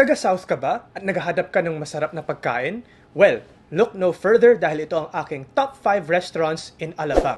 Taga-South ka ba at naghahanap ka ng masarap na pagkain? Well, look no further dahil ito ang aking top 5 restaurants in Alabang.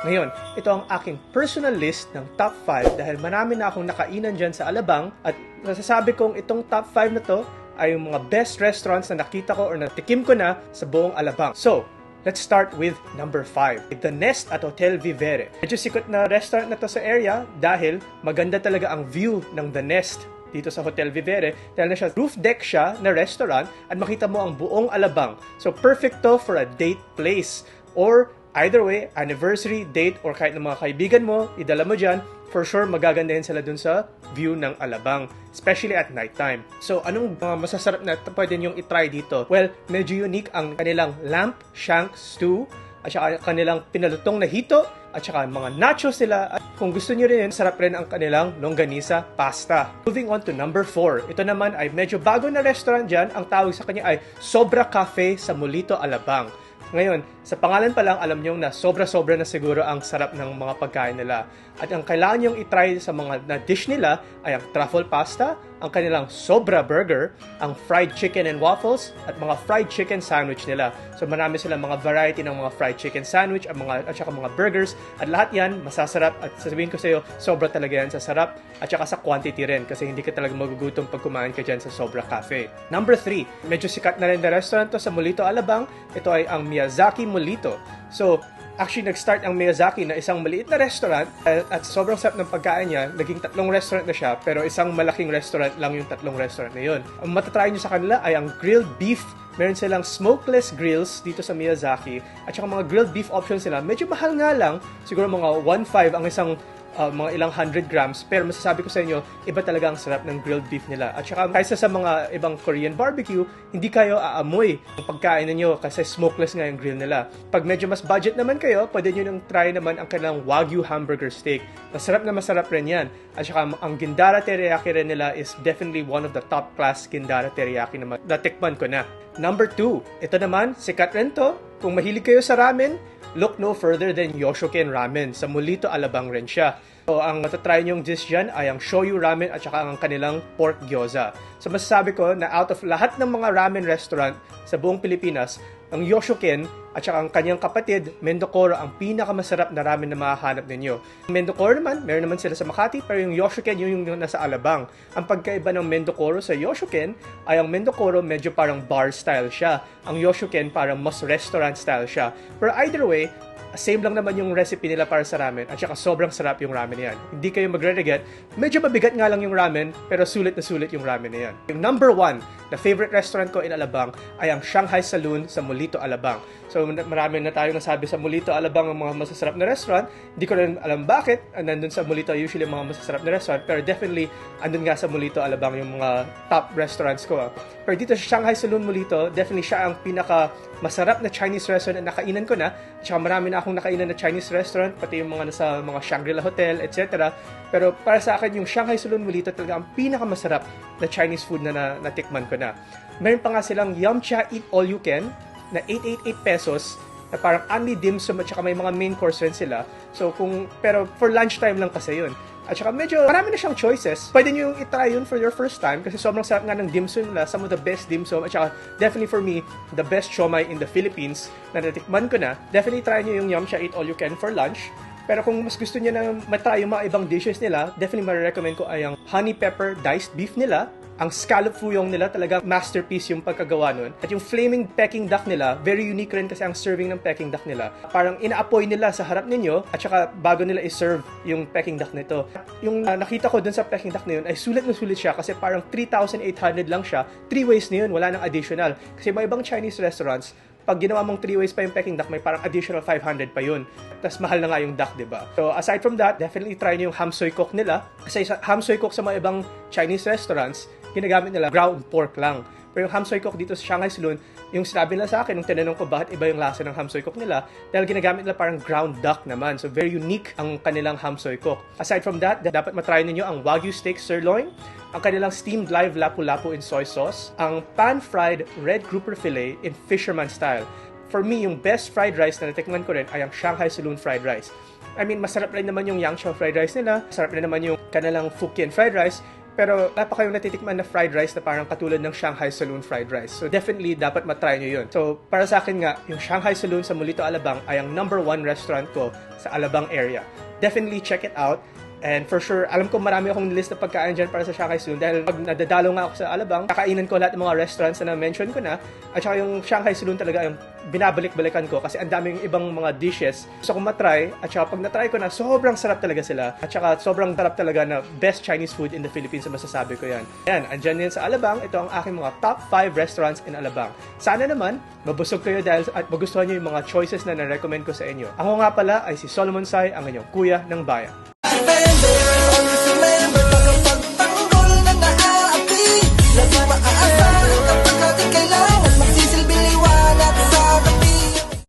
Ngayon, ito ang aking personal list ng top 5 dahil marami na akong nakainan dyan sa Alabang at nasasabi kong itong top 5 na to ay yung mga best restaurants na nakita ko or natikim ko na sa buong Alabang. So, let's start with number 5. The Nest at Hotel Vivere. Medyo sikat na restaurant na to sa area dahil maganda talaga ang view ng The Nest dito sa Hotel Vivere dahil na siya roof deck siya na restaurant at makita mo ang buong Alabang. So perfect to for a date place or either way, anniversary, date or kahit ng mga kaibigan mo, idala mo dyan, for sure magagandahin sila dun sa view ng Alabang, especially at nighttime. So, anong mga masasarap na pwede niyong itry dito? Well, medyo unique ang kanilang lamb shank stew, at saka kanilang pinalutong na hito, at saka mga nachos nila. At kung gusto niyo rin, sarap rin ang kanilang longganisa pasta. Moving on to number 4. Ito naman ay medyo bago na restaurant dyan. Ang tawag sa kanya ay Sobra Cafe sa Molito, Alabang. Ngayon, sa pangalan pa lang, alam nyo na sobra-sobra na siguro ang sarap ng mga pagkain nila. At ang kailangan nyong itry sa mga na dish nila ay ang truffle pasta, ang kanilang sobra burger, ang fried chicken and waffles, at mga fried chicken sandwich nila. So marami silang mga variety ng mga fried chicken sandwich at saka mga burgers. At lahat yan, masasarap. At sasabihin ko sa iyo, sobra talaga yan sa sarap at saka sa quantity rin kasi hindi ka talaga magugutom pag kumain ka dyan sa Sobra Cafe. Number 3, medyo sikat na rin na restaurant to sa Molito, Alabang. Ito ay ang Miyazaki Molito. So, actually, nag-start ang Miyazaki na isang maliit na restaurant at sobrang sarap ng pagkain niya. Naging 3 restaurant na siya, pero isang malaking restaurant lang yung 3 restaurant na yun. Ang matatry nyo sa kanila ay ang grilled beef. Meron silang smokeless grills dito sa Miyazaki at saka mga grilled beef options sila. Medyo mahal nga lang, siguro mga 1.5 ang isang mga ilang 100 grams, pero masasabi ko sa inyo, iba talaga ang sarap ng grilled beef nila. At saka kaysa sa mga ibang Korean barbecue, hindi kayo aamoy ang pagkain ninyo kasi smokeless nga yung grill nila. Pag medyo mas budget naman kayo, pwede nyo nang try naman ang kanilang Wagyu hamburger steak. Masarap na masarap rin yan. At saka ang Gindara Teriyaki rin nila is definitely one of the top class Gindara Teriyaki na natikman ko na. Number 2, ito naman, sikat rin to. Kung mahilig kayo sa ramen, look no further than Yoshoken Ramen. Sa Molito, Alabang rin siya. So, ang matatry nyong dish dyan ay ang shoyu ramen at saka ang kanilang pork gyoza. So, masasabi ko na out of lahat ng mga ramen restaurant sa buong Pilipinas, ang Yoshoken at saka ang kanyang kapatid, Mendocoro, ang pinakamasarap na ramen na mahahanap ninyo. Mendocoro naman, meron naman sila sa Makati, pero yung Yoshoken yung nasa Alabang. Ang pagkaiba ng Mendocoro sa Yoshoken ay ang Mendocoro medyo parang bar style siya. Ang Yoshoken parang mas restaurant style siya. Pero either way, same lang naman yung recipe nila para sa ramen at saka sobrang sarap yung ramen na yan. Hindi kayo magre-regret. Medyo mabigat nga lang yung ramen pero sulit na sulit yung ramen na yan. Yung number 1 na favorite restaurant ko in Alabang ay ang Shanghai Saloon sa Molito, Alabang. So marami na tayong nasabi sa Molito, Alabang ang mga masasarap na restaurant. Hindi ko rin alam bakit nandun sa Molito usually mga masasarap na restaurant pero definitely andun nga sa Molito, Alabang yung mga top restaurants ko. Pero dito sa Shanghai Saloon Molito, definitely siya ang pinaka masarap na Chinese restaurant na nakainan ko na. At saka marami na akong nakainan na Chinese restaurant, pati yung mga nasa mga Shangri-La Hotel, etc. Pero para sa akin, yung Shanghai Saloon Molito talaga ang pinakamasarap na Chinese food na natikman ko na. Meron pa nga silang Yumcha Eat All You Can na 888 pesos na parang only dim sum at saka may mga main course rin sila. So pero for lunchtime lang kasi yun. At saka medyo marami na siyang choices. Pwede nyo yung itry yun for your first time kasi sobrang sarap nga ng dim sum nila. Some of the best dim sum. At saka definitely for me, the best siomai in the Philippines na natikman ko na. Definitely try nyo yung Yumcha Eat All You Can for lunch. Pero kung mas gusto nyo na matry yung mga ibang dishes nila, definitely marirecommend ko ay ang honey pepper diced beef nila. Ang scallop fuyong nila talaga masterpiece yung pagkagawa nun. At yung flaming Peking duck nila, very unique rin kasi ang serving ng Peking duck nila. Parang inaapoy nila sa harap ninyo at saka bago nila i-serve yung Peking duck nito. Yung nakita ko dun sa Peking duck na yun ay sulit na sulit siya kasi parang 3,800 lang siya. 3 ways na yun, wala nang additional. Kasi may ibang Chinese restaurants, pag ginawa mong 3 ways pa yung Peking duck, may parang additional 500 pa yun. Tapos mahal na nga yung duck, diba? So aside from that, definitely try nyo yung ham soy cook nila. Kasi sa ham soy cook sa mga ibang Chinese restaurants, ginagamit nila ground pork lang. Pero yung ham soy cook dito sa Shanghai Saloon, yung sinabi nila sa akin, nung tinanong ko bakit iba yung lasa ng ham soy cook nila, dahil ginagamit nila parang ground duck naman. So very unique ang kanilang ham soy cook. Aside from that, dapat matry ninyo ang Wagyu steak sirloin, ang kanilang steamed live lapu-lapu in soy sauce, ang pan-fried red grouper fillet in fisherman style. For me, yung best fried rice na natikman ko rin ay ang Shanghai Saloon fried rice. I mean, masarap rin naman yung Yangqiao fried rice nila, masarap rin naman yung kanilang Fukien fried rice, pero wala pa kayong natitikman na fried rice na parang katulad ng Shanghai Saloon fried rice. So definitely, dapat matry nyo yun. So para sa akin nga, yung Shanghai Saloon sa Molito Alabang ay ang #1 restaurant ko sa Alabang area. Definitely check it out. And for sure, alam ko marami akong list na pagkain dyan para sa Shanghai Saloon dahil pag nadadalo nga ako sa Alabang, kakainan ko lahat ng mga restaurants na na-mention ko na. At saka yung Shanghai Saloon talaga yung binabalik-balikan ko kasi ang daming ibang mga dishes gusto kong matry. At saka pag natry ko na, sobrang sarap talaga sila. At saka sobrang sarap talaga na best Chinese food in the Philippines na masasabi ko yan. Yan, andyan yan sa Alabang. Ito ang aking mga top 5 restaurants in Alabang. Sana naman, mabusog kayo dahil at magustuhan nyo yung mga choices na na-recommend ko sa inyo. Ako nga pala ay si Solomon Sai, ang inyong kuya ng bayan.